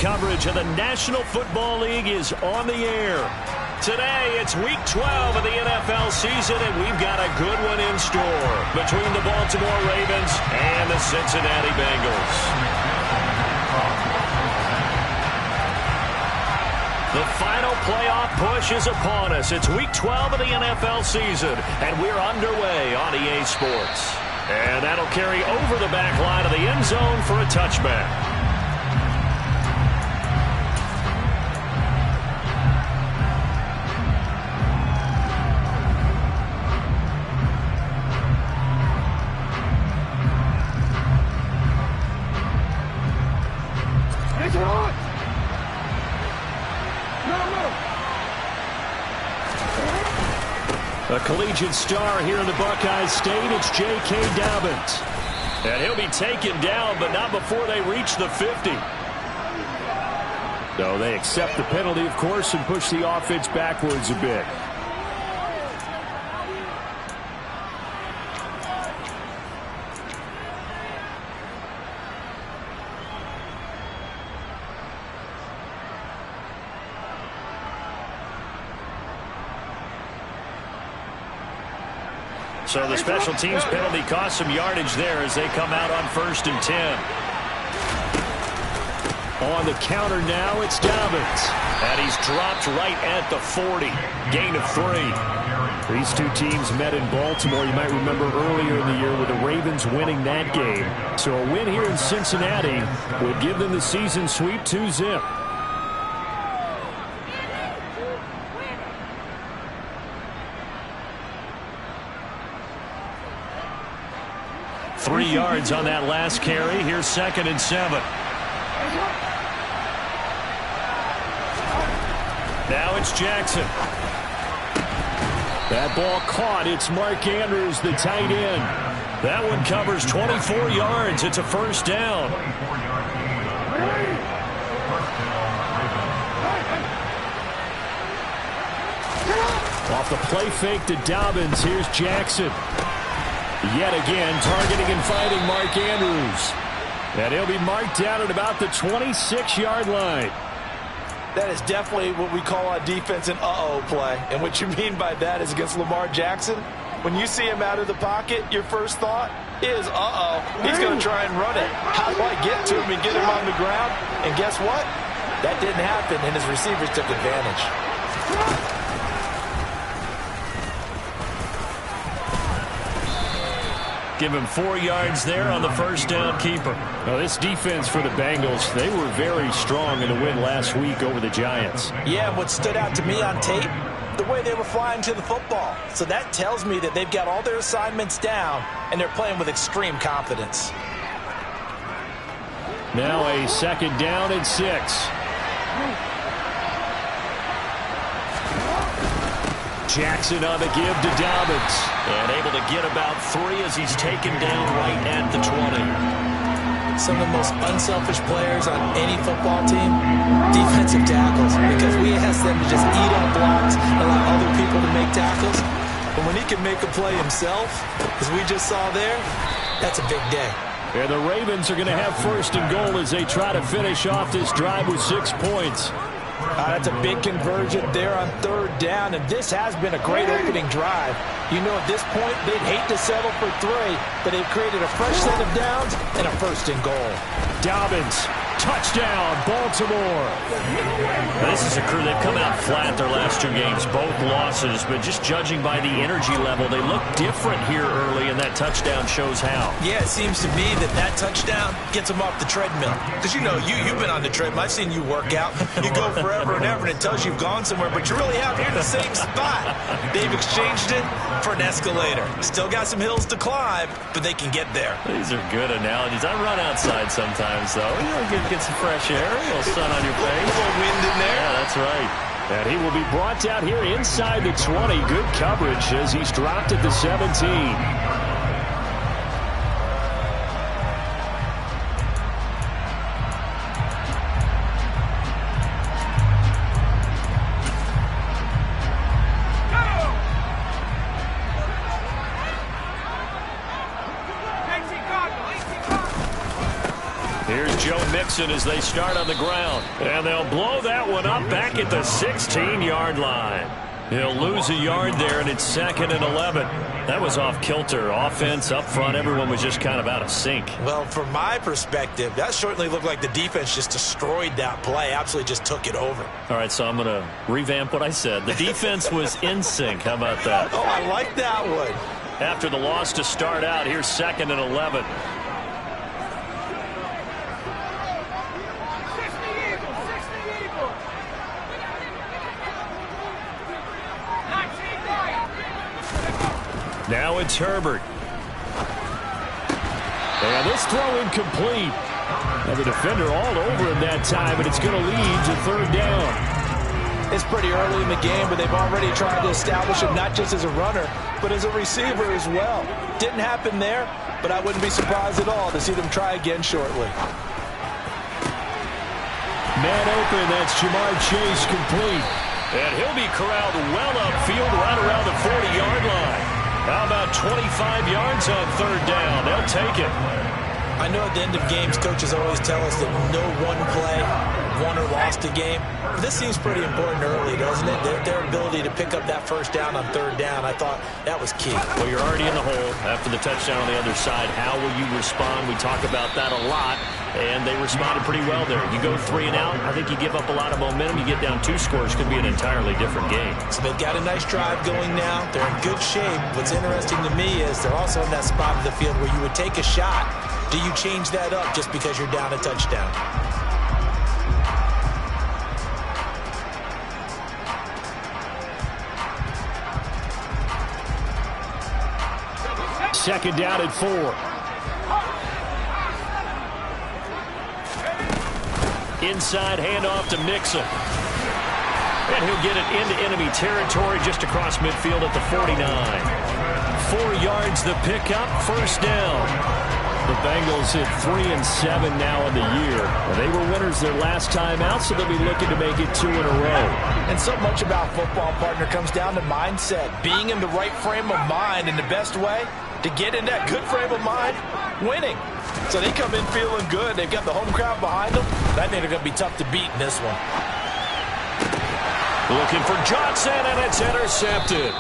coverage of the National Football League is on the air. Today, it's Week 12 of the NFL season, and we've got a good one in store between the Baltimore Ravens and the Cincinnati Bengals. The final playoff push is upon us. It's Week 12 of the NFL season, and we're underway on EA Sports. And that'll carry over the back line of the end zone for a touchback. A collegiate star here in the Buckeye State, it's J.K. Dobbins. And he'll be taken down, but not before they reach the 50. So they accept the penalty, of course, and push the offense backwards a bit. So the special teams penalty cost some yardage there as they come out on 1st and 10. On the counter now, it's Dobbins. And he's dropped right at the 40. Gain of 3. These two teams met in Baltimore. You might remember earlier in the year with the Ravens winning that game. So a win here in Cincinnati would give them the season sweep 2-zip. Three yards on that last carry. Here's 2nd and 7. Now it's Jackson. That ball caught. It's Mark Andrews, the tight end. That one covers 24 yards. It's a first down. Off the play fake to Dobbins. Here's Jackson. Yet again, targeting and fighting Mark Andrews. And he'll be marked down at about the 26-yard line. That is definitely what we call a defense an uh-oh play. And what you mean by that is against Lamar Jackson, when you see him out of the pocket, your first thought is, uh-oh, he's going to try and run it. How do I get to him and get him on the ground? And guess what? That didn't happen, and his receivers took advantage. Give him 4 yards there on the first down keeper. Now, this defense for the Bengals, they were very strong in the win last week over the Giants. Yeah, what stood out to me on tape, the way they were flying to the football. So that tells me that they've got all their assignments down, and they're playing with extreme confidence. Now a 2nd down and 6. Jackson on the give to Dobbins. And able to get about 3 as he's taken down right at the 20. Some of the most unselfish players on any football team, defensive tackles, because we ask them to just eat on blocks, allow other people to make tackles. But when he can make a play himself, as we just saw there, that's a big day. And the Ravens are going to have 1st and goal as they try to finish off this drive with 6 points. That's a big conversion there on 3rd down, and this has been a great opening drive. You know, at this point, they'd hate to settle for 3, but they've created a fresh set of downs and a 1st and goal. Dobbins, touchdown, Baltimore. This is a crew, they've come out flat their last 2 games, both losses, but just judging by the energy level, they look different here early, and that touchdown shows how. Yeah, it seems to me that touchdown gets them off the treadmill. Because, you know, you've been on the treadmill. I've seen you work out. You go forever and ever, and it tells you you've gone somewhere, but you're really out here in the same spot. They've exchanged it for an escalator. Still got some hills to climb, but they can get there. These are good analogies. I run outside sometimes, though. You know, get some fresh air, a little sun on your face. A little wind in there. Yeah, that's right. And he will be brought down here inside the 20. Good coverage as he's dropped at the 17. Jackson as they start on the ground. And they'll blow that one up back at the 16-yard line. He'll lose a yard there, and it's 2nd and 11. That was off kilter. Offense up front, everyone was just kind of out of sync. Well, from my perspective, that certainly looked like the defense just destroyed that play, absolutely just took it over. All right, so I'm going to revamp what I said. The defense was in sync. How about that? Oh, I like that one. After the loss to start out, here's 2nd and 11. Now it's Herbert. And this throw incomplete. And the defender all over him that time, and it's going to lead to 3rd down. It's pretty early in the game, but they've already tried to establish him not just as a runner, but as a receiver as well. Didn't happen there, but I wouldn't be surprised at all to see them try again shortly. Man open, that's Jamar Chase complete. And he'll be corralled well upfield right around the 40-yard line. How about 25 yards on 3rd down? They'll take it. I know at the end of games, coaches always tell us that no one play won or lost a game. But this seems pretty important early, doesn't it? Their ability to pick up that 1st down on 3rd down, I thought that was key. Well, you're already in the hole after the touchdown on the other side. How will you respond? We talk about that a lot, and they responded pretty well there. You go 3 and out, I think you give up a lot of momentum. You get down 2 scores, could be an entirely different game. So they've got a nice drive going now. They're in good shape. What's interesting to me is they're also in that spot of the field where you would take a shot. Do you change that up just because you're down a touchdown? Second down at 4. Inside handoff to Mixon. And he'll get it into enemy territory just across midfield at the 49. 4 yards the pickup, 1st down. The Bengals hit 3-7 now in the year. They were winners their last time out, so they'll be looking to make it 2 in a row. And so much about football, partner, comes down to mindset. Being in the right frame of mind, and the best way to get in that good frame of mind, winning. So they come in feeling good. They've got the home crowd behind them. I think they're going to be tough to beat in this one. Looking for Johnson, and it's intercepted.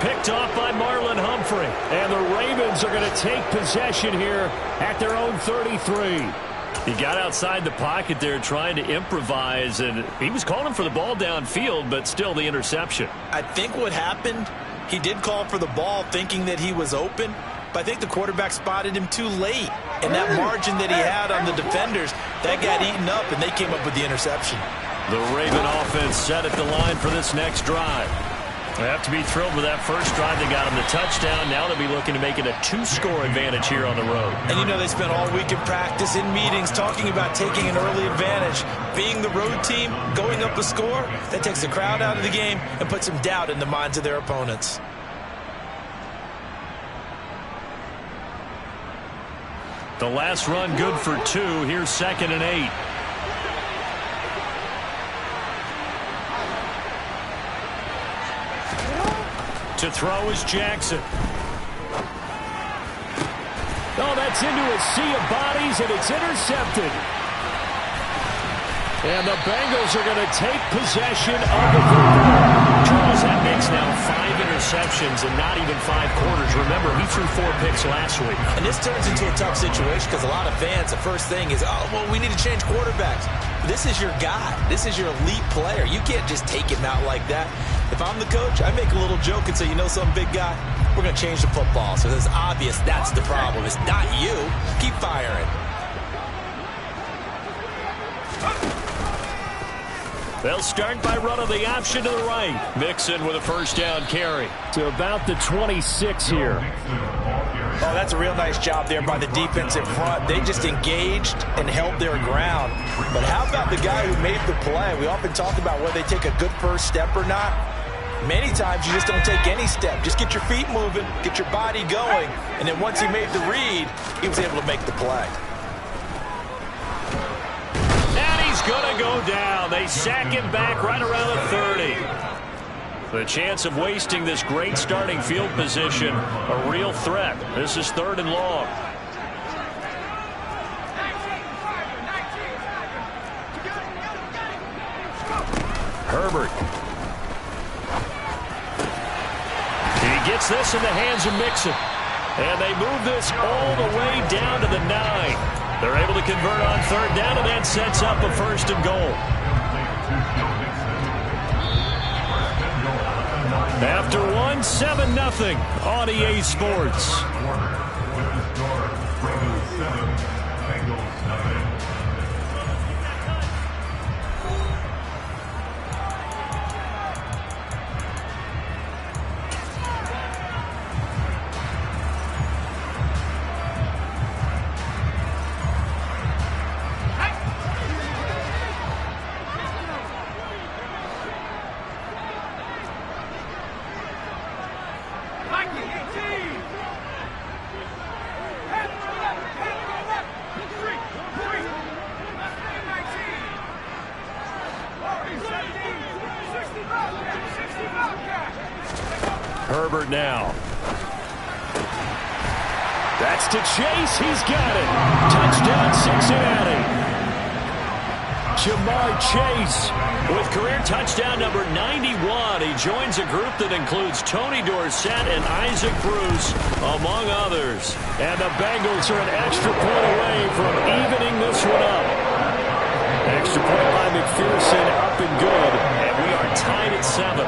Picked off by Marlon Humphrey. And the Ravens are going to take possession here at their own 33. He got outside the pocket there trying to improvise, and he was calling for the ball downfield, but still the interception. I think what happened, he did call for the ball thinking that he was open, but I think the quarterback spotted him too late. And that margin that he had on the defenders, that got eaten up, and they came up with the interception. The Raven offense set at the line for this next drive. They have to be thrilled with that first drive. They got him the touchdown. Now they'll be looking to make it a 2-score advantage here on the road. And you know they spent all week in practice, in meetings, talking about taking an early advantage. Being the road team, going up a score, that takes the crowd out of the game and puts some doubt in the minds of their opponents. The last run good for 2. Here's 2nd and 8. To throw is Jackson. Oh, that's into a sea of bodies, and it's intercepted. And the Bengals are going to take possession of the football. Charles, that makes now 5 interceptions and not even 5 quarters. Remember, he threw 4 picks last week. And this turns into a tough situation because a lot of fans, the first thing is, oh, well, we need to change quarterbacks. This is your guy. This is your elite player. You can't just take him out like that. If I'm the coach, I make a little joke and say, you know some big guy, we're going to change the football. So it's obvious that's the problem. It's not you. Keep firing. They'll start by running the option to the right. Mixon with a 1st down carry to about the 26 here. Oh, that's a real nice job there by the defense in front. They just engaged and held their ground. But how about the guy who made the play? We often talk about whether they take a good first step or not. Many times you just don't take any step. Just get your feet moving, get your body going, and then once he made the read, he was able to make the play. And he's going to go down. They sack him back right around the 30. The chance of wasting this great starting field position, a real threat. This is 3rd and long. Herbert. He gets this in the hands of Mixon. And they move this all the way down to the 9. They're able to convert on third down, and that sets up a 1st and goal. After one, 7-0 on EA Sports. Herbert now. That's to Chase. He's got it. Touchdown, Cincinnati. Jamar Chase with career touchdown number 91. He joins a group that includes Tony Dorsett and Isaac Bruce, among others. And the Bengals are an extra point away from evening this one up. Extra point by McPherson, up and good. And we are tied at 7.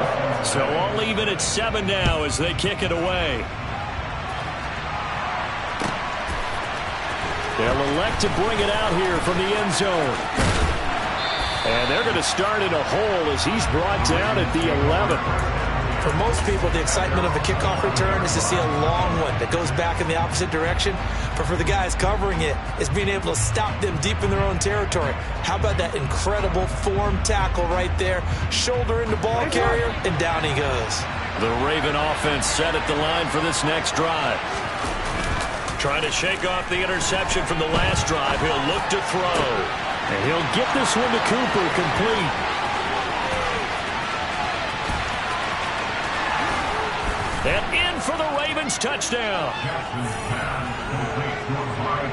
So all even at 7 now as they kick it away. They'll elect to bring it out here from the end zone. And they're going to start in a hole as he's brought down at the 11. For most people, the excitement of a kickoff return is to see a long one that goes back in the opposite direction. But for the guys covering it, it's being able to stop them deep in their own territory. How about that incredible form tackle right there? Shoulder into ball carrier, and down he goes. The Raven offense set at the line for this next drive. Trying to shake off the interception from the last drive. He'll look to throw. And he'll get this one to Cooper, complete. And in for the Ravens touchdown.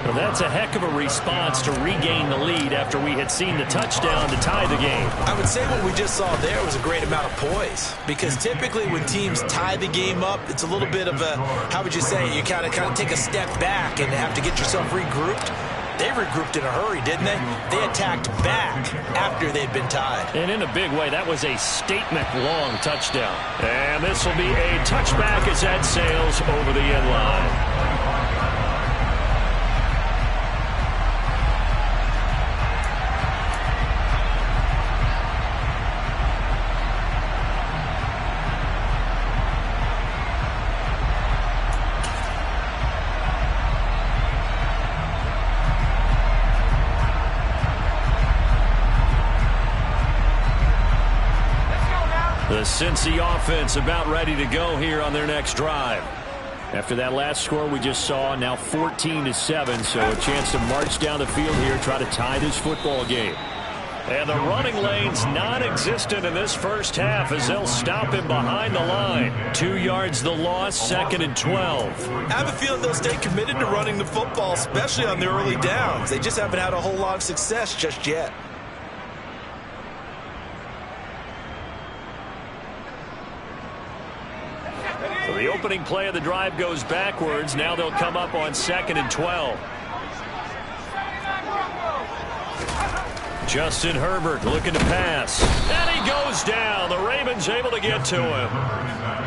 Well, that's a heck of a response to regain the lead after we had seen the touchdown to tie the game. I would say what we just saw there was a great amount of poise, because typically when teams tie the game up, it's a little bit of a, how would you say, you kind of take a step back and have to get yourself regrouped. They regrouped in a hurry, didn't they? They attacked back after they'd been tied. And in a big way, that was a statement-long touchdown. And this will be a touchback as that sails over the end line. The Cincy offense about ready to go here on their next drive. After that last score we just saw, now 14-7, so a chance to march down the field here, try to tie this football game. And the running lane's non-existent in this first half as they'll stop him behind the line. 2 yards the loss, 2nd and 12. I have a feeling they'll stay committed to running the football, especially on the early downs. They just haven't had a whole lot of success just yet. So the opening play of the drive goes backwards. Now they'll come up on 2nd and 12. Justin Herbert looking to pass. And he goes down. The Ravens able to get to him.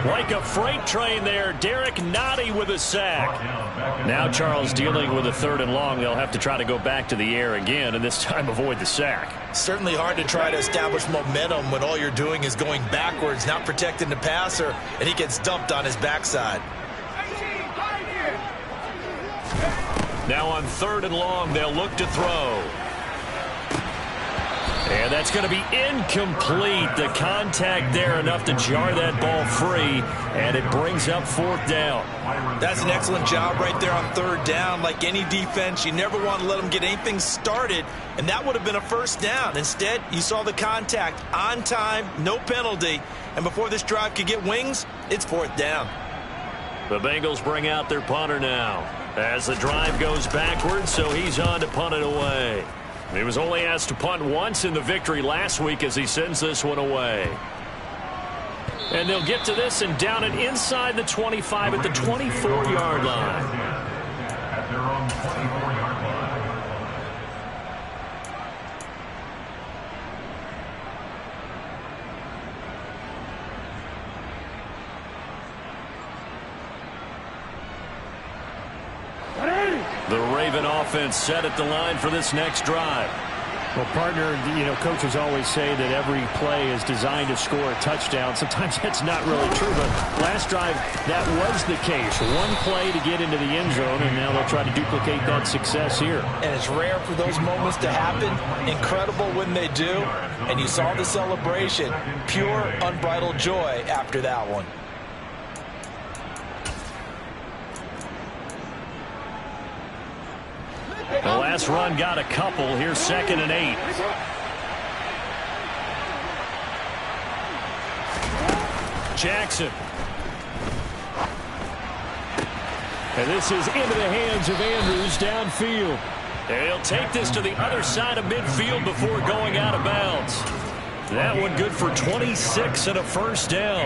Like a freight train there, Derek Nottie with a sack. Now Charles dealing with a 3rd and long. They'll have to try to go back to the air again, and this time avoid the sack. Certainly hard to try to establish momentum when all you're doing is going backwards, not protecting the passer, and he gets dumped on his backside. Now on 3rd and long, they'll look to throw. And that's going to be incomplete. The contact there enough to jar that ball free, and it brings up 4th down. That's an excellent job right there on 3rd down. Like any defense, you never want to let them get anything started, and that would have been a 1st down. Instead, you saw the contact on time, no penalty, and before this drive could get wings, it's 4th down. The Bengals bring out their punter now as the drive goes backwards, so he's on to punt it away. He was only asked to punt once in the victory last week as he sends this one away. And they'll get to this and down it inside the 25 at the 24-yard line. At their own 24-yard line. The Raven offense set at the line for this next drive. Well, partner, coaches always say that every play is designed to score a touchdown. Sometimes that's not really true, but last drive, that was the case. One play to get into the end zone, and now they'll try to duplicate that success here. And it's rare for those moments to happen. Incredible when they do. And you saw the celebration. Pure, unbridled joy after that one. The last run got a couple. Here's 2nd and 8. Jackson. And this is into the hands of Andrews downfield. And he'll take this to the other side of midfield before going out of bounds. That one good for 26 and a first down.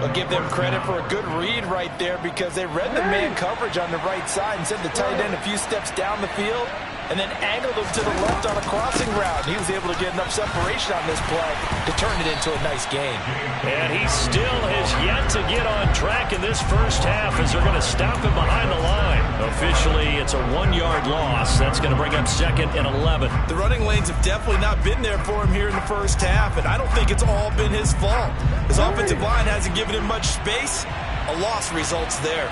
I'll give them credit for a good read right there because they read the man coverage on the right side and sent the tight end a few steps down the field and then angled him to the left on a crossing route. He was able to get enough separation on this play to turn it into a nice gain. And he still has yet to get on track in this first half as they're going to stop him behind the line. Officially, it's a 1-yard loss. That's going to bring up 2nd and 11. The running lanes have definitely not been there for him here in the first half, and I don't think it's all been his fault. His offensive line hasn't given him much space. A loss results there.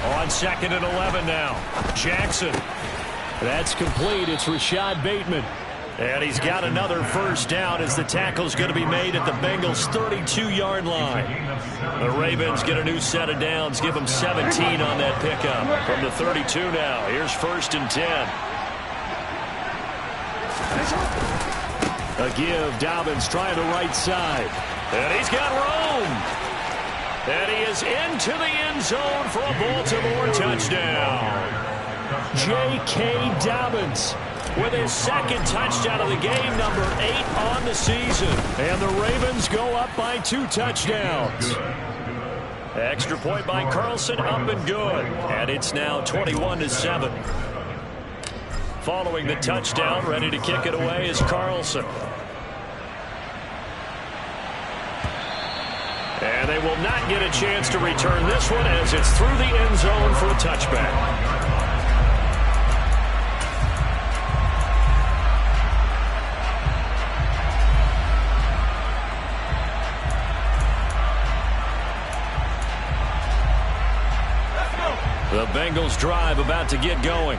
On 2nd and 11 now. Jackson. That's complete. It's Rashad Bateman. And he's got another first down as the tackle's going to be made at the Bengals' 32-yard line. The Ravens get a new set of downs. Give them 17 on that pickup. From the 32 now. Here's 1st and 10. A give. Dobbins trying the right side. And he's got room. And he is into the end zone for a Baltimore touchdown. J.K. Dobbins with his 2nd touchdown of the game, number 8 on the season. And the Ravens go up by 2 touchdowns. Extra point by Carlson, up and good. And it's now 21-7. Following the touchdown, ready to kick it away is Carlson. And they will not get a chance to return this one as it's through the end zone for a touchback. The Bengals drive about to get going.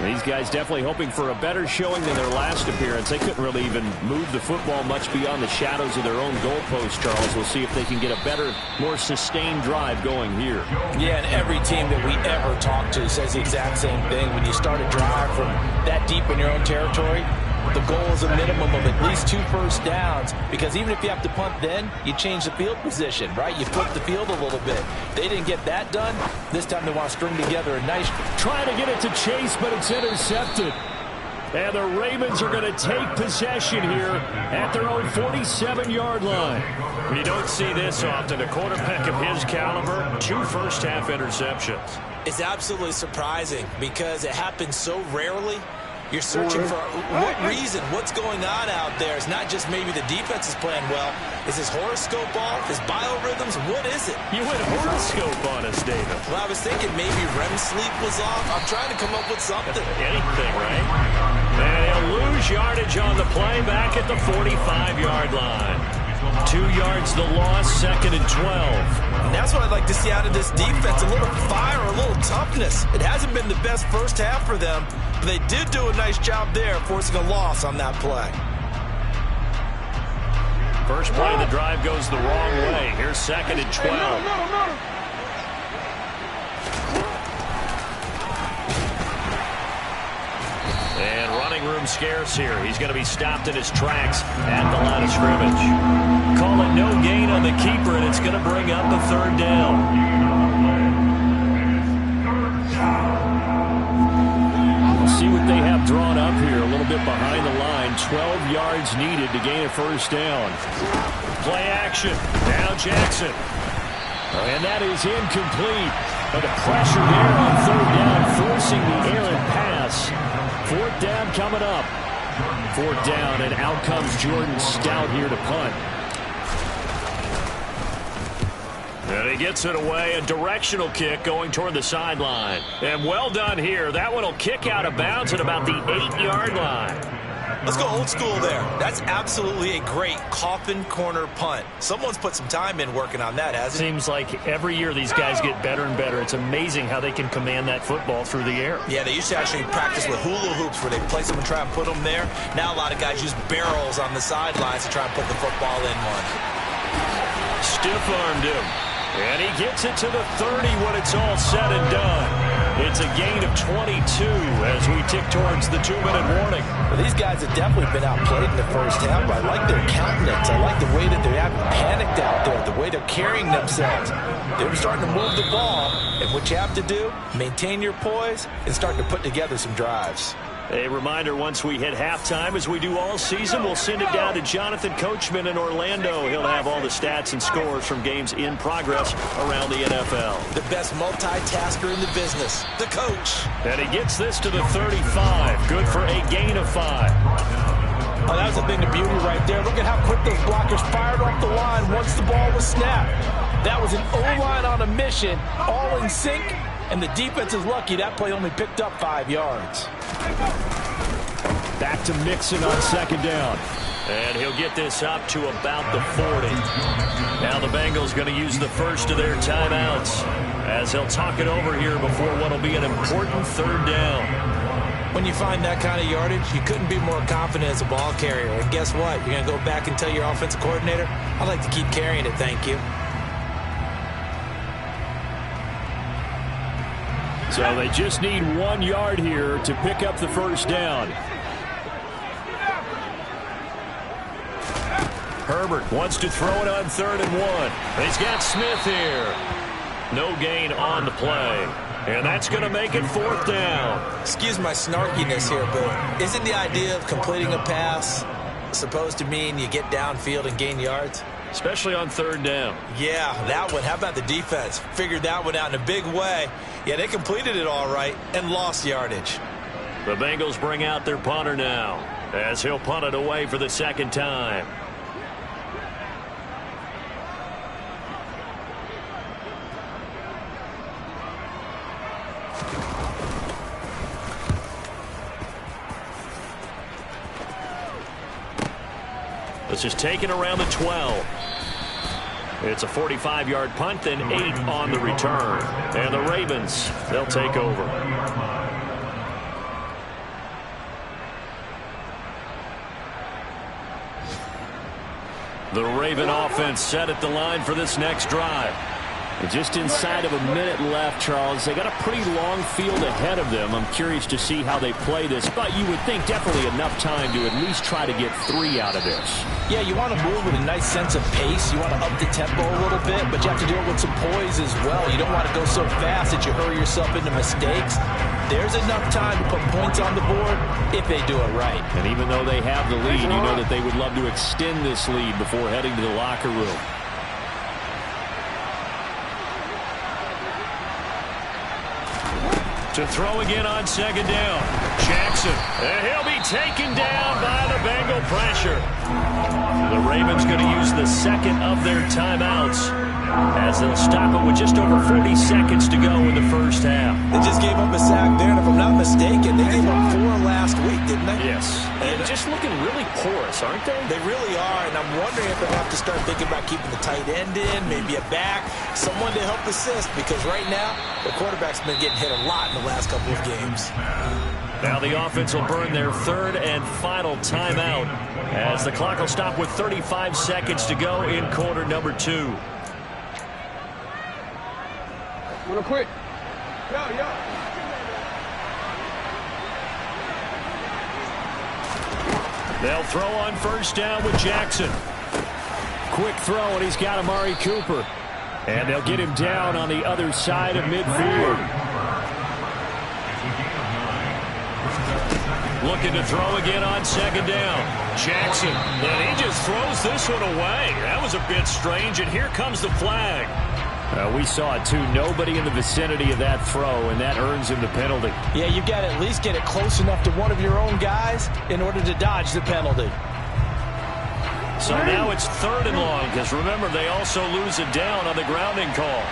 These guys definitely hoping for a better showing than their last appearance. They couldn't really even move the football much beyond the shadows of their own goalpost, Charles. We'll see if they can get a better, more sustained drive going here. Yeah, and every team that we ever talk to says the exact same thing. When you start a drive from that deep in your own territory, the goal is a minimum of at least 2 first downs, because even if you have to punt then, you change the field position, right? You flip the field a little bit. They didn't get that done. This time they want to string together a nice... Trying to get it to Chase, but it's intercepted. And the Ravens are going to take possession here at their own 47-yard line. You don't see this often. A quarterback of his caliber, 2 first-half interceptions. It's absolutely surprising because it happens so rarely. You're searching for what reason, what's going on out there. It's not just maybe the defense is playing well. Is his horoscope off? His biorhythms? What is it? You went horoscope on us, David. Well, I was thinking maybe REM sleep was off. I'm trying to come up with something. Anything, right? And he'll lose yardage on the play back at the 45-yard line. 2 yards the loss, 2nd and 12. And that's what I'd like to see out of this defense, a little fire, a little toughness. It hasn't been the best first half for them, but they did do a nice job there, forcing a loss on that play. First play of the drive goes the wrong way. Here's 2nd and 12. And running room scarce here. He's going to be stopped in his tracks at the line of scrimmage. Call it no gain on the keeper, and it's going to bring up a 3rd down. here, a little bit behind the line. 12 yards needed to gain a first down. Play action. Now Jackson. And that is incomplete. But the pressure there on third down, forcing the errant pass. Fourth down coming up. Fourth down, and out comes Jordan Stout here to punt. And he gets it away, a directional kick going toward the sideline. And well done here. That one will kick out of bounds at about the 8-yard line. Let's go old school there. That's absolutely a great coffin corner punt. Someone's put some time in working on that, hasn't it? Seems like every year these guys get better and better. It's amazing how they can command that football through the air. Yeah, they used to actually practice with hula hoops where they place them and try and put them there. Now a lot of guys use barrels on the sidelines to try and put the football in one. Stiff-armed him. And he gets it to the 30 when it's all said and done. It's a gain of 22 as we tick towards the 2-minute warning. Well, these guys have definitely been outplayed in the first half, but I like their countenance. I like the way that they haven't panicked out there, the way they're carrying themselves. They're starting to move the ball, and what you have to do, maintain your poise and start to put together some drives. A reminder, once we hit halftime, as we do all season, we'll send it down to Jonathan Coachman in Orlando. He'll have all the stats and scores from games in progress around the NFL. The best multitasker in the business, the coach. And he gets this to the 35. Good for a gain of 5. Oh, that was a thing of beauty right there. Look at how quick those blockers fired off the line once the ball was snapped. That was an O-line on a mission, all in sync, and the defense is lucky that play only picked up 5 yards. Back to Mixon on second down. And he'll get this up to about the 40. Now the Bengals going to use the first of their timeouts as they'll talk it over here before what will be an important third down. When you find that kind of yardage, you couldn't be more confident as a ball carrier. And guess what? You're going to go back and tell your offensive coordinator, I'd like to keep carrying it, thank you. So they just need 1 yard here to pick up the first down. Herbert wants to throw it on 3rd and 1. He's got Smith here. No gain on the play. And that's going to make it 4th down. Excuse my snarkiness here, but isn't the idea of completing a pass supposed to mean you get downfield and gain yards? Especially on 3rd down. Yeah, that one. How about the defense? Figured that one out in a big way. Yeah, they completed it all right and lost yardage. The Bengals bring out their punter now as he'll punt it away for the second time. This is taken around the 12. It's a 45-yard punt, then 8 on the return. And the Ravens, they'll take over. The Raven offense set at the line for this next drive. And just inside of a minute left, Charles. They got a pretty long field ahead of them. I'm curious to see how they play this, but you would think definitely enough time to at least try to get 3 out of this. Yeah, you want to move with a nice sense of pace. You want to up the tempo a little bit, but you have to deal with some poise as well. You don't want to go so fast that you hurry yourself into mistakes. There's enough time to put points on the board if they do it right. And even though they have the lead, you know that they would love to extend this lead before heading to the locker room. To throw again on second down. Jackson. And he'll be taken down by the Bengal pressure. The Ravens going to use the second of their timeouts as they'll stop it with just over 40 seconds to go in the first half. They just gave up a sack there, and if I'm not mistaken, they gave up 4 last week, didn't they? Yes. And just looking really porous, aren't they? They really are, and I'm wondering if they'll have to start thinking about keeping the tight end in, maybe a back, someone to help assist, because right now, the quarterback's been getting hit a lot in the last couple of games. Now the offense will burn their 3rd and final timeout as the clock will stop with 35 seconds to go in quarter number 2. Real quick. They'll throw on first down with Jackson. Quick throw, and he's got Amari Cooper. And they'll get him down on the other side of midfield. Looking to throw again on second down. Jackson, and he just throws this one away. That was a bit strange, and here comes the flag. We saw it, too. Nobody in the vicinity of that throw, and that earns him the penalty. Yeah, you've got to at least get it close enough to one of your own guys in order to dodge the penalty. So now it's 3rd and long, because remember, they also lose it down on the grounding call.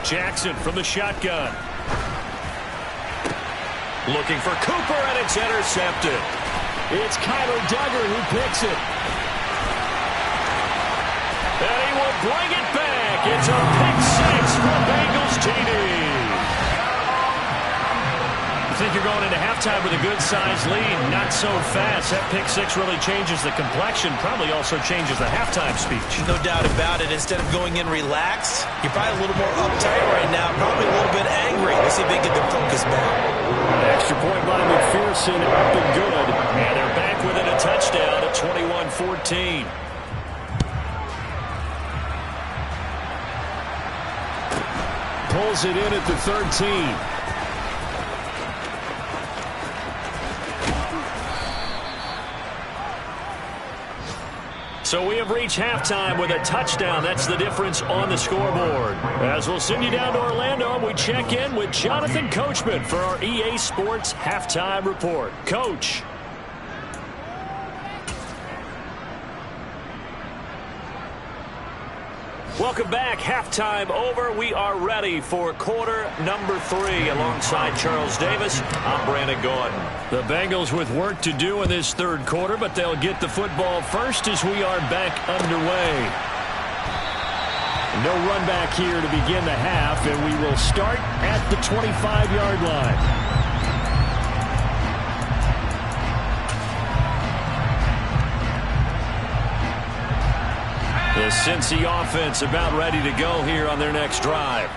Jackson from the shotgun. Looking for Cooper, and it's intercepted. It's Kyler Duggar who picks it. And he will bring it back. It's a pick 6 for Bengals TD. I think you're going into halftime with a good-sized lead. Not so fast. That pick 6 really changes the complexion. Probably also changes the halftime speech. No doubt about it. Instead of going in relaxed, you're probably a little more uptight right now. Probably a little bit angry. Let's see if they get their focus back. Extra point by McPherson, up and good. And they're back within a touchdown at 21-14. Pulls it in at the 13. So we have reached halftime with a touchdown. That's the difference on the scoreboard. As we'll send you down to Orlando, we check in with Jonathan Coachman for our EA Sports Halftime Report. Coach. Welcome back. Halftime over. We are ready for quarter number 3. Alongside Charles Davis, I'm Brandon Gordon. The Bengals with work to do in this 3rd quarter, but they'll get the football first as we are back underway. No run back here to begin the half, and we will start at the 25-yard line. The Cincy offense about ready to go here on their next drive.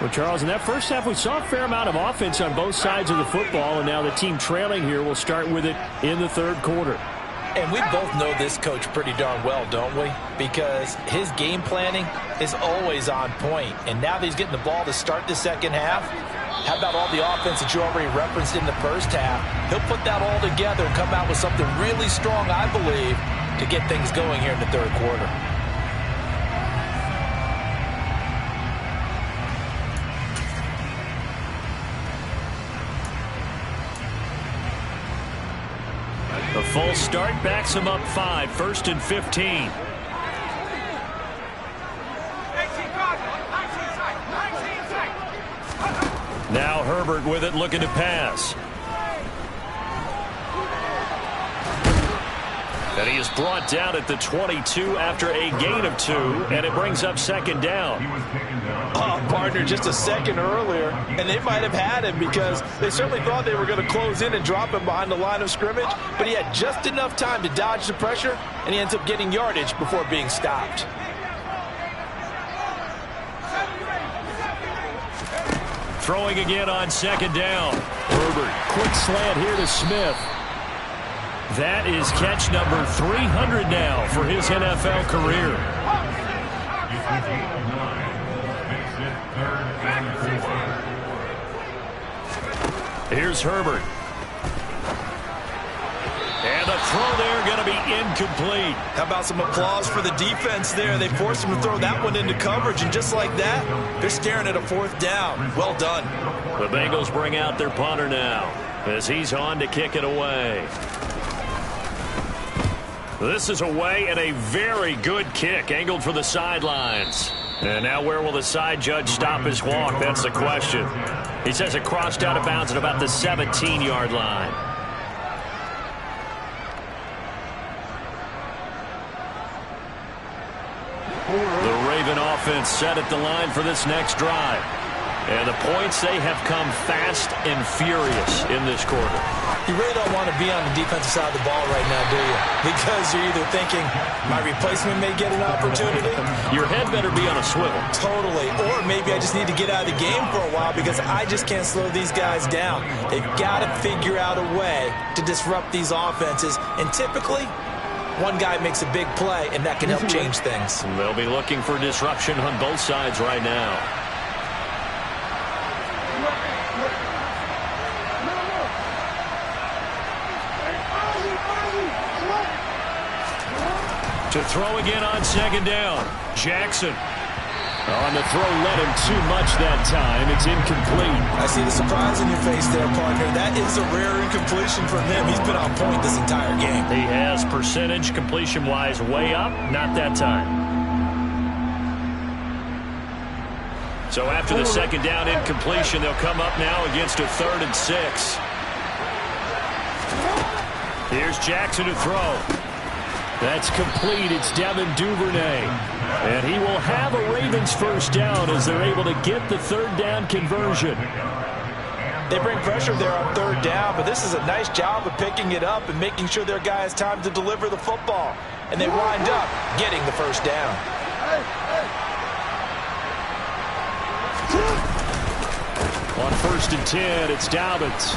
Well, Charles, in that first half, we saw a fair amount of offense on both sides of the football, and now the team trailing here will start with it in the 3rd quarter. And we both know this coach pretty darn well, don't we? Because his game planning is always on point. And now that he's getting the ball to start the second half, how about all the offense that you already referenced in the first half? He'll put that all together and come out with something really strong, I believe, to get things going here in the 3rd quarter. The full start backs him up 5, 1st and 15. Now Herbert with it, looking to pass. And he is brought down at the 22 after a gain of 2, and it brings up 2nd down. Partner, just a second earlier, and they might have had him because they certainly thought they were going to close in and drop him behind the line of scrimmage, but he had just enough time to dodge the pressure, and he ends up getting yardage before being stopped. Throwing again on 2nd down. Herbert, quick slant here to Smith. That is catch number 300 now for his NFL career. Here's Herbert. And the throw there going to be incomplete. How about some applause for the defense there? They forced him to throw that one into coverage, and just like that, they're staring at a 4th down. Well done. The Bengals bring out their punter now as he's on to kick it away. This is away and a very good kick, angled for the sidelines. And now where will the side judge stop his walk? That's the question. He says it crossed out of bounds at about the 17-yard line. The Raven offense set at the line for this next drive. And the points, they have come fast and furious in this quarter. You really don't want to be on the defensive side of the ball right now, do you? Because you're either thinking, my replacement may get an opportunity. Your head better be on a swivel. Totally. Or maybe I just need to get out of the game for a while because I just can't slow these guys down. They've got to figure out a way to disrupt these offenses. And typically, one guy makes a big play, and that can help change things. They'll be looking for disruption on both sides right now. To throw again on second down. Jackson. On the throw, led him too much that time. It's incomplete. I see the surprise in your face there, partner. That is a rare incompletion from him. He's been on point this entire game. He has percentage completion-wise way up. Not that time. So after the second down incompletion, they'll come up now against a 3rd and 6. Here's Jackson to throw. That's complete. It's Devin Duvernay. And he will have a Ravens first down as they're able to get the 3rd down conversion. They bring pressure there on 3rd down, but this is a nice job of picking it up and making sure their guy has time to deliver the football. And they wind up getting the first down. On 1st and 10, it's Dobbins.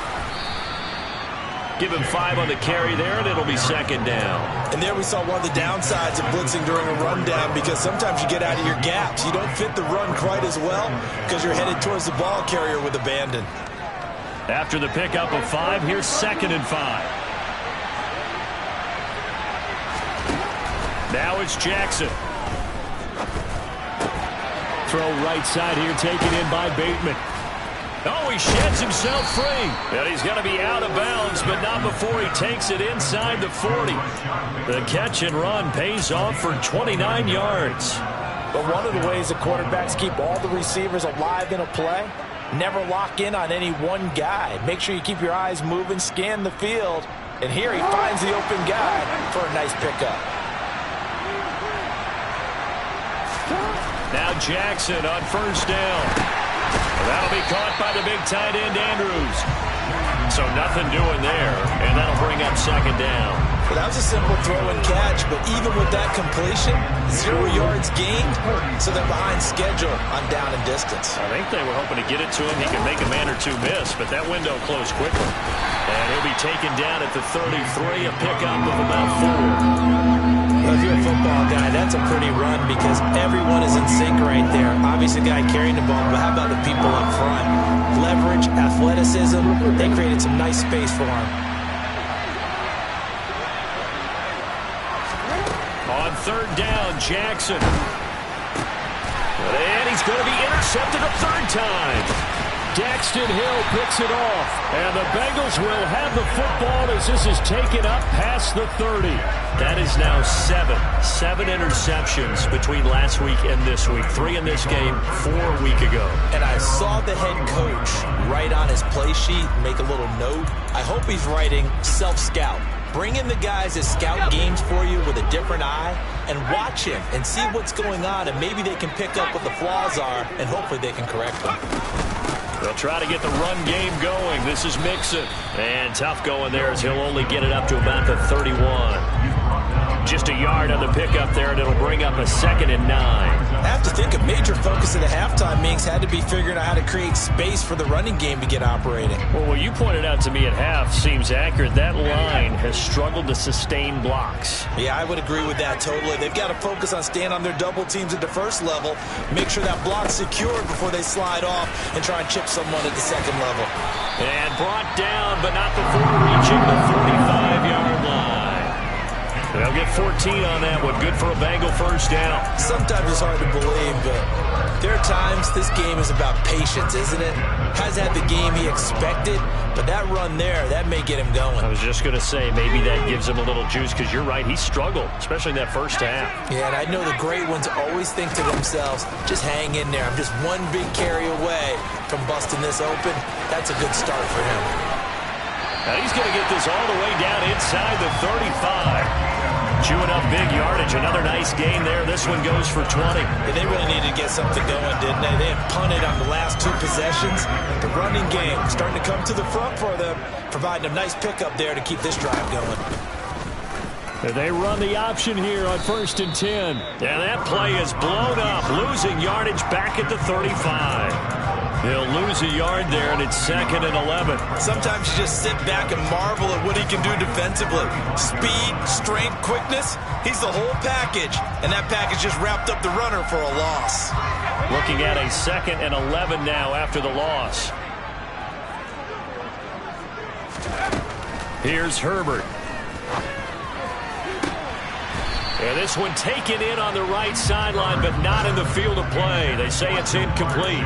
Give him 5 on the carry there, and it'll be 2nd down. And there we saw one of the downsides of blitzing during a rundown, because sometimes you get out of your gaps. You don't fit the run quite as well because you're headed towards the ball carrier with abandon. After the pickup of 5, here's 2nd and 5. Now it's Jackson. Throw right side here, taken in by Bateman. Oh, he sheds himself free. And he's going to be out of bounds, but not before he takes it inside the 40. The catch and run pays off for 29 yards. But one of the ways that quarterbacks keep all the receivers alive in a play, never lock in on any one guy. Make sure you keep your eyes moving, scan the field. And here he finds the open guy for a nice pickup. Now Jackson on 1st down. That'll be caught by the big tight end, Andrews. So nothing doing there, and that'll bring up 2nd down. Well, that was a simple throw and catch, but even with that completion, 0 yards gained, so they're behind schedule on down and distance. I think they were hoping to get it to him. He could make a man or two miss, but that window closed quickly. And he'll be taken down at the 33, a pickup of about 4. Well, if you're a football guy, that's a pretty run because everyone is in sync right there. Obviously, the guy carrying the ball, but how about the people up front? Leverage, athleticism, they created some nice space for him. On 3rd down, Jackson. And he's going to be intercepted a 3rd time. Daxton Hill picks it off. And the Bengals will have the football as this is taken up past the 30. That is now 7 interceptions between last week and this week. 3 in this game, 4 a week ago. And I saw the head coach write on his play sheet, make a little note. I hope he's writing self-scout. Bring in the guys that scout games for you with a different eye and watch him and see what's going on, and maybe they can pick up what the flaws are, and hopefully they can correct them. They'll try to get the run game going. This is Mixon. And tough going there as he'll only get it up to about the 31. Just a yard on the pickup there, and it'll bring up a 2nd and 9. I have to think a major focus of the halftime meetings had to be figuring out how to create space for the running game to get operating. Well, what you pointed out to me at half seems accurate. That line has struggled to sustain blocks. Yeah, I would agree with that totally. They've got to focus on staying on their double teams at the first level, make sure that block's secured before they slide off and try and chip someone at the 2nd level. And brought down, but not before reaching the 45-yard line. They'll get 14 on that one. Good for a Bengal first down. Sometimes it's hard to believe, but there are times this game is about patience, isn't it? Has had the game he expected, but that run there, that may get him going. I was just going to say, maybe that gives him a little juice, because you're right, he struggled, especially in that first half. Yeah, and I know the great ones always think to themselves, just hang in there. I'm just one big carry away from busting this open. That's a good start for him. Now he's going to get this all the way down inside the 35. Chewing up big yardage. Another nice gain there. This one goes for 20. Yeah, they really needed to get something going, didn't they? They had punted on the last 2 possessions. The running game starting to come to the front for them, providing a nice pickup there to keep this drive going. They run the option here on 1st and 10. And that play is blown up, losing yardage back at the 35. He'll lose a yard there, and it's 2nd and 11. Sometimes you just sit back and marvel at what he can do defensively. Speed, strength, quickness, he's the whole package. And that package just wrapped up the runner for a loss. Looking at a 2nd and 11 now after the loss. Here's Herbert. And this one taken in on the right sideline, but not in the field of play. They say it's incomplete.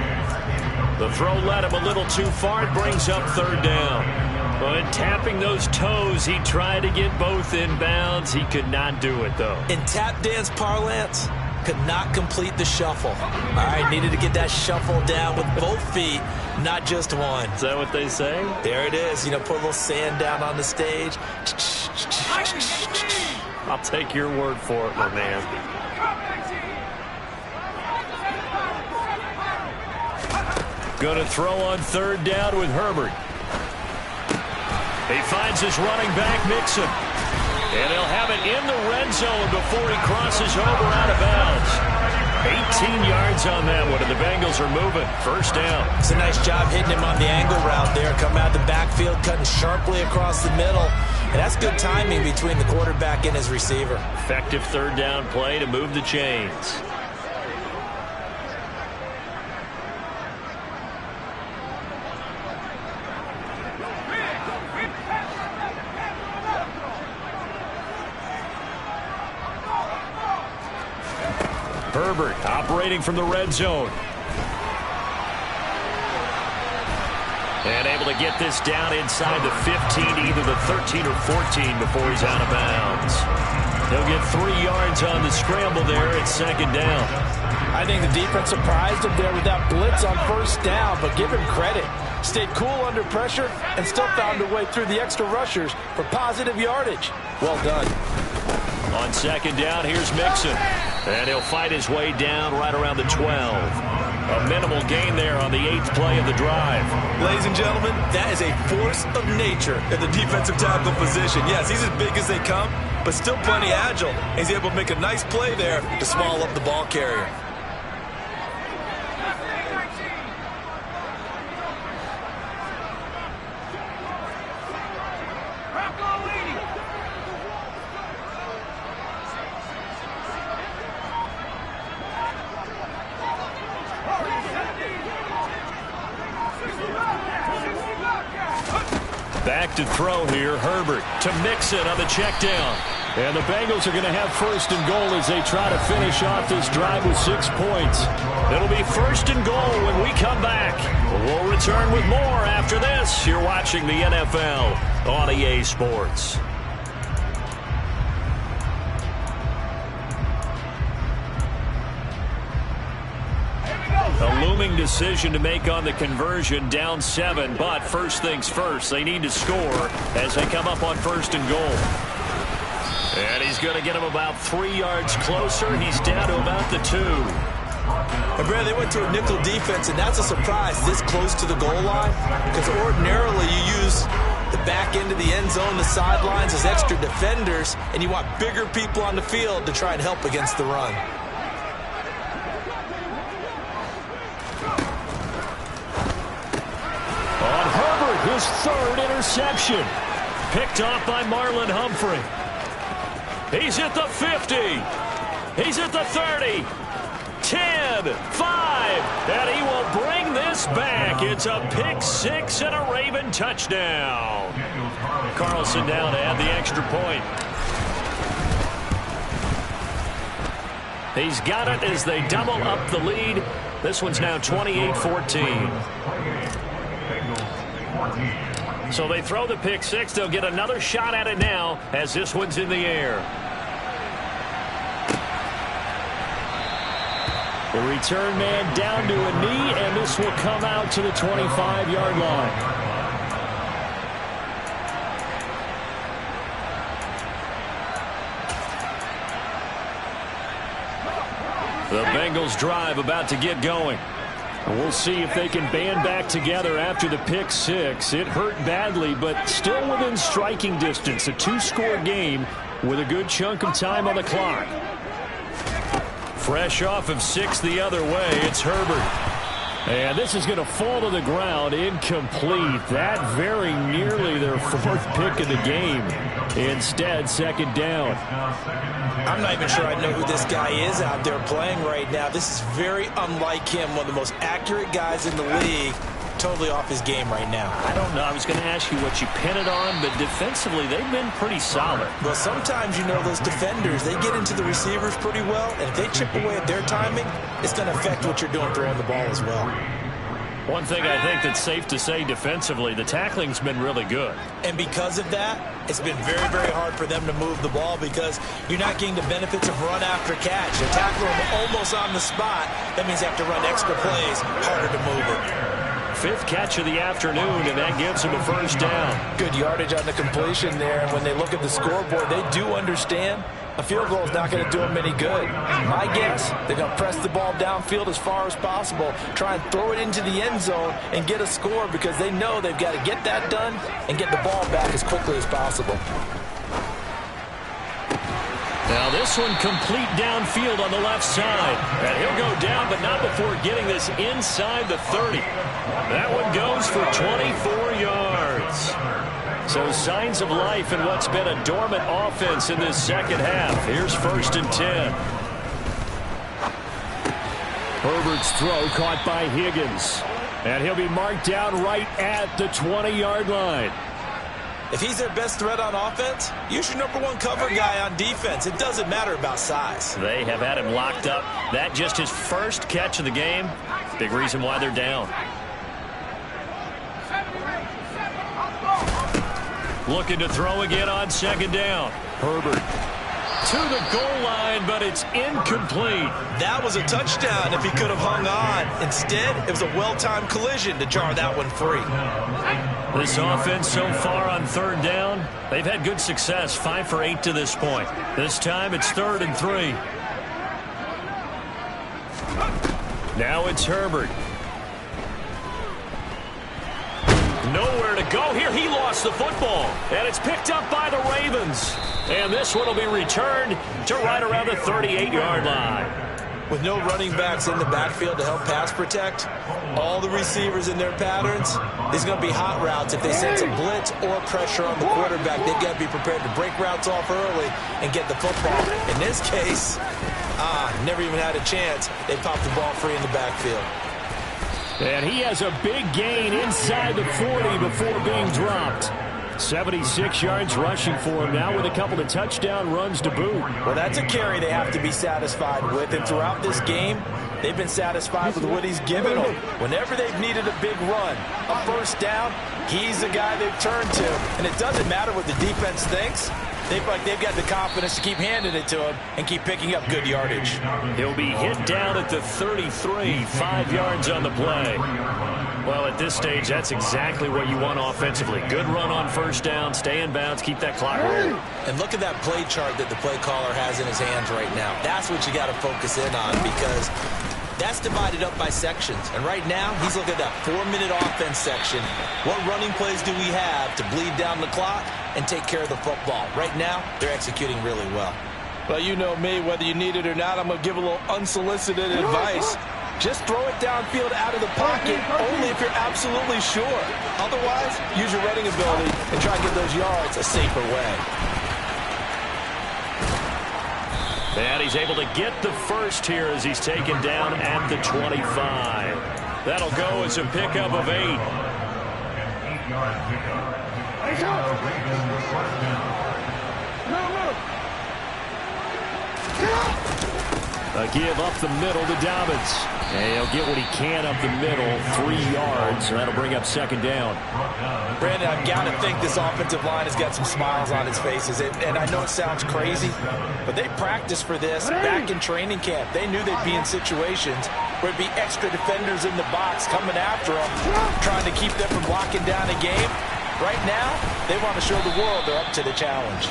The throw led him a little too far. It brings up 3rd down. But tapping those toes, he tried to get both inbounds. He could not do it, though. In tap dance parlance, could not complete the shuffle. All right, needed to get that shuffle down with both feet, not just one. Is that what they say? There it is. You know, put a little sand down on the stage. I'll take your word for it, my man. Going to throw on 3rd down with Herbert. He finds his running back, Mixon. And he'll have it in the red zone before he crosses over out of bounds. 18 yards on that one, and the Bengals are moving. 1st down. It's a nice job hitting him on the angle route there. Coming out of the backfield, cutting sharply across the middle. And that's good timing between the quarterback and his receiver. Effective 3rd down play to move the chains. Herbert operating from the red zone. And able to get this down inside the 15, either the 13 or 14 before he's out of bounds. He'll get 3 yards on the scramble there at 2nd down. I think the defense surprised him there with that blitz on 1st down, but give him credit. Stayed cool under pressure and still found a way through the extra rushers for positive yardage. Well done. On 2nd down, here's Mixon. And he'll fight his way down right around the 12. A minimal gain there on the 8th play of the drive. Ladies and gentlemen, that is a force of nature at the defensive tackle position. Yes, he's as big as they come, but still plenty agile. He's able to make a nice play there to swallow up the ball carrier. Back to throw here, Herbert to Mixon on the check down. And the Bengals are going to have 1st and goal as they try to finish off this drive with 6 points. It'll be 1st and goal when we come back. We'll return with more after this. You're watching the NFL on EA Sports. A looming decision to make on the conversion, down 7, but first things first, they need to score as they come up on 1st and goal. And he's going to get him about 3 yards closer. He's down to about the 2. And Brad, they went to a nickel defense, and that's a surprise this close to the goal line, because ordinarily you use the back end of the end zone, the sidelines as extra defenders, and you want bigger people on the field to try and help against the run. His 3rd interception. Picked off by Marlon Humphrey. He's at the 50. He's at the 30. 10, 5, and he will bring this back. It's a pick 6 and a Raven touchdown. Carlson down to add the extra point. He's got it as they double up the lead. This one's now 28-14. So they throw the pick 6. They'll get another shot at it now as this one's in the air. The return man down to a knee, and this will come out to the 25-yard line. The Bengals drive about to get going. We'll see if they can band back together after the pick 6. It hurt badly, but still within striking distance. A 2-score game with a good chunk of time on the clock. Fresh off of 6 the other way, it's Herbert. And this is going to fall to the ground, incomplete. That very nearly their fourth pick of the game. Instead, second down. I'm not even sure I know who this guy is out there playing right now. This is very unlike him, one of the most accurate guys in the league. Totally off his game right now. I don't know. I was going to ask you what you pin it on, but defensively, they've been pretty solid. Well, sometimes, you know, those defenders, they get into the receivers pretty well, and if they chip away at their timing, it's going to affect what you're doing throwing the ball as well. One thing I think that's safe to say defensively, the tackling's been really good. And because of that, it's been very, very hard for them to move the ball because you're not getting the benefits of run after catch. They're tackling them almost on the spot. That means they have to run extra plays, harder to move it. Fifth catch of the afternoon, and that gives him a first down. Good yardage on the completion there. And when they look at the scoreboard, they do understand a field goal is not going to do them any good. My guess, they're going to press the ball downfield as far as possible, try and throw it into the end zone and get a score because they know they've got to get that done and get the ball back as quickly as possible. Now this one complete downfield on the left side. And he'll go down, but not before getting this inside the 30. That one goes for 24 yards. So signs of life in what's been a dormant offense in this second half. Here's 1st and 10. Herbert's throw caught by Higgins. And he'll be marked down right at the 20-yard line. If he's their best threat on offense, use your #1 cover guy on defense. It doesn't matter about size. They have had him locked up. That just his first catch of the game. Big reason why they're down. Looking to throw again on second down. Herbert to the goal line, but it's incomplete. That was a touchdown if he could have hung on. Instead, it was a well-timed collision to jar that one free. This offense so far on third down, they've had good success, 5 for 8 to this point. This time it's 3rd and 3. Now it's Herbert. Nowhere to go here. He lost the football, and it's picked up by the Ravens. And this one will be returned to right around the 38-yard line. With no running backs in the backfield to help pass protect, all the receivers in their patterns, these are going to be hot routes. If they sense a blitz or pressure on the quarterback, they've got to be prepared to break routes off early and get the football. In this case, never even had a chance. They popped the ball free in the backfield. And he has a big gain inside the 40 before being dropped. 76 yards rushing for him now with a couple of touchdown runs to boot. Well, that's a carry they have to be satisfied with. And throughout this game, they've been satisfied with what he's given them. Whenever they've needed a big run, a first down, he's the guy they've turned to. And it doesn't matter what the defense thinks. They've got the confidence to keep handing it to him and keep picking up good yardage. He'll be hit down at the 33, 5 yards on the play. Well, at this stage, that's exactly what you want offensively. Good run on first down, stay in bounds, keep that clock rolling. And look at that play chart that the play caller has in his hands right now. That's what you got to focus in on because that's divided up by sections. And right now, he's looking at that 4-minute offense section. What running plays do we have to bleed down the clock and take care of the football? Right now, they're executing really well. Well, you know me, whether you need it or not, I'm going to give a little unsolicited advice. Just throw it downfield out of the pocket only if you're absolutely sure. Otherwise, use your running ability and try to get those yards a safer way. And he's able to get the first here as he's taken down at the 25. That'll go as a pickup of 8. 8-yard pickup. Ravens first down. A give up the middle to Dobbins. And he'll get what he can up the middle, 3 yards, and that'll bring up second down. Brandon, I've got to think this offensive line has got some smiles on its faces. And I know it sounds crazy, but they practiced for this back in training camp. They knew they'd be in situations where it'd be extra defenders in the box coming after them, trying to keep them from locking down a game. Right now, they want to show the world they're up to the challenge.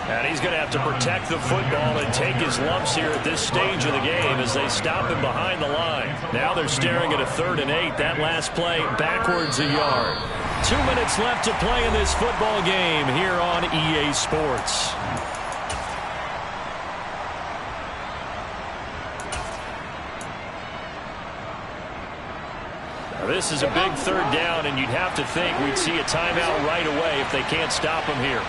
And he's going to have to protect the football and take his lumps here at this stage of the game as they stop him behind the line. Now they're staring at a 3rd and 8. That last play backwards a yard. 2 minutes left to play in this football game here on EA Sports. This is a big third down, and you'd have to think we'd see a timeout right away if they can't stop him here.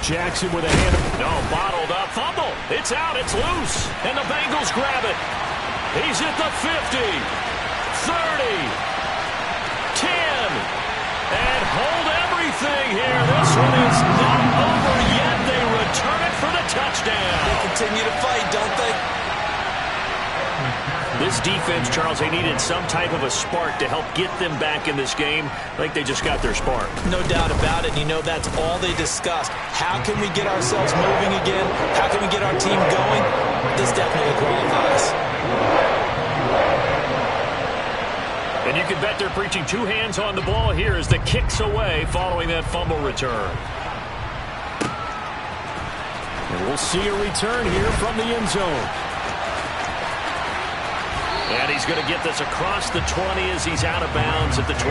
Jackson with a hand. No, bottled up. Fumble. It's out. It's loose. And the Bengals grab it. He's at the 50, 30, 10, and hold everything here. This one is not over yet. They return it for the touchdown. They continue to fight, don't they? This defense, Charles, they needed some type of a spark to help get them back in this game. I think they just got their spark. No doubt about it. And you know that's all they discussed. How can we get ourselves moving again? How can we get our team going? This definitely qualifies. And you can bet they're preaching two hands on the ball here as the kick's away following that fumble return. And we'll see a return here from the end zone. And he's going to get this across the 20 as he's out of bounds at the 23.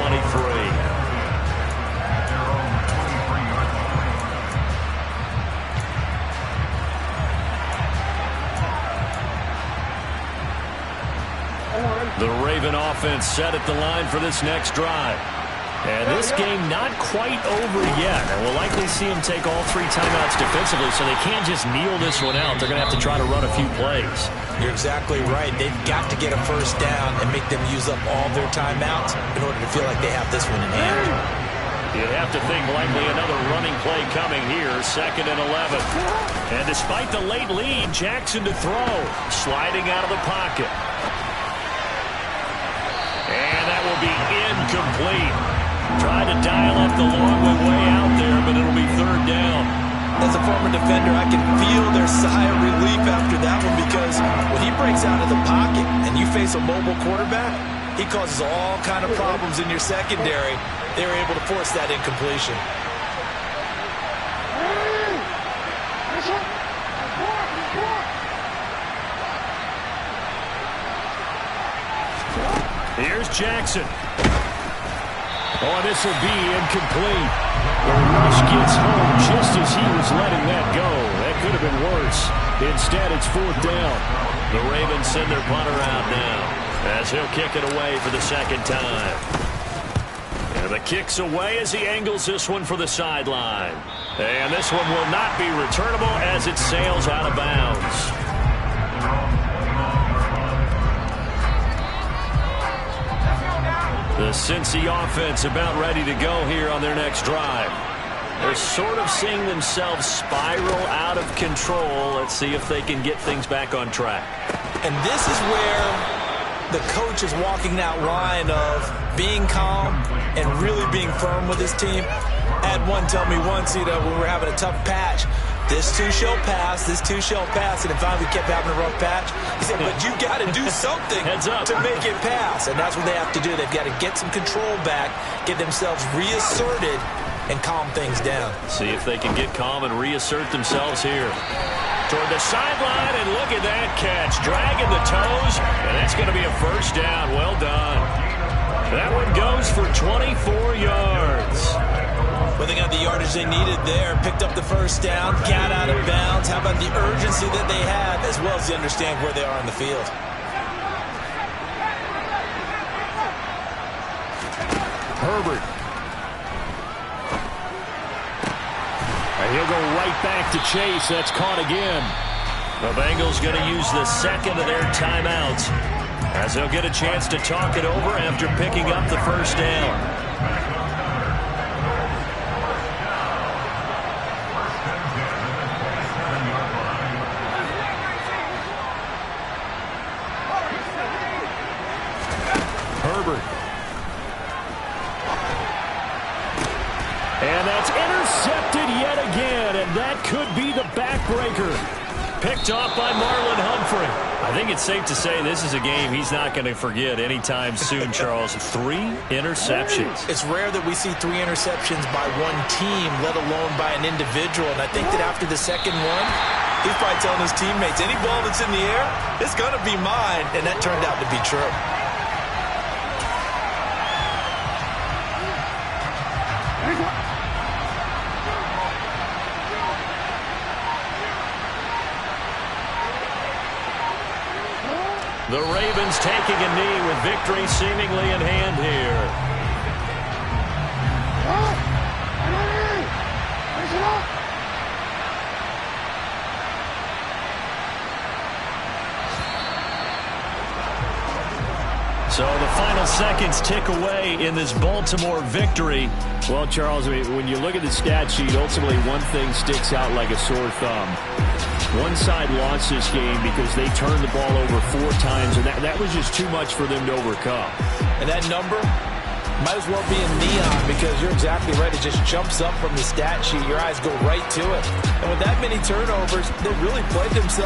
The Raven offense set at the line for this next drive. And this game not quite over yet. And we'll likely see them take all three timeouts defensively, so they can't just kneel this one out. They're going to have to try to run a few plays. You're exactly right. They've got to get a first down and make them use up all their timeouts in order to feel like they have this one in hand. You'd have to think likely another running play coming here, 2nd and 11. And despite the late lead, Jackson to throw, sliding out of the pocket. And that will be incomplete. Tried to dial up the long way out there, but it'll be 3rd down. As a former defender, I can feel their sigh of relief after that one, because when he breaks out of the pocket and you face a mobile quarterback, he causes all kind of problems in your secondary. They were able to force that incompletion. Here's Jackson. Oh, this will be incomplete. The rush gets home just as he was letting that go. That could have been worse. Instead, it's 4th down. The Ravens send their punter out now as he'll kick it away for the 2nd time. And the kick's away as he angles this one for the sideline. And this one will not be returnable as it sails out of bounds. The Cincy offense about ready to go here on their next drive. They're sort of seeing themselves spiral out of control. Let's see if they can get things back on track. And this is where the coach is walking that line of being calm and really being firm with his team. I had one tell me once, when we were having a tough patch, this too shall pass, this too shall pass, and then finally we kept having a rough patch. He said, but you got to do something to make it pass, and that's what they have to do. They've got to get some control back, get themselves reasserted, and calm things down. See if they can get calm and reassert themselves here. Toward the sideline, and look at that catch. Dragging the toes, and that's going to be a 1st down. Well done. That one goes for 24 yards. Well, they got the yardage they needed there. Picked up the 1st down, got out of bounds. How about the urgency that they have, as well as they understand where they are on the field? Herbert. And he'll go right back to Chase. That's caught again. The Bengals going to use the 2nd of their timeouts as they'll get a chance to talk it over after picking up the 1st down. Herbert. And that's intercepted yet again, and that could be the backbreaker. Picked off by Marlon Humphrey. I think it's safe to say this is a game he's not going to forget anytime soon, Charles. 3 interceptions. It's rare that we see 3 interceptions by one team, let alone by an individual. And I think that after the 2nd one, he's probably telling his teammates, any ball that's in the air, it's going to be mine. And that turned out to be true. The Ravens taking a knee with victory seemingly in hand here. So the final seconds tick away in this Baltimore victory. Well, Charles, I mean, when you look at the stat sheet, ultimately one thing sticks out like a sore thumb. One side lost this game because they turned the ball over 4 times, and that was just too much for them to overcome. And that number might as well be in neon because you're exactly right. It just jumps up from the stat sheet. Your eyes go right to it. And with that many turnovers, they really played themselves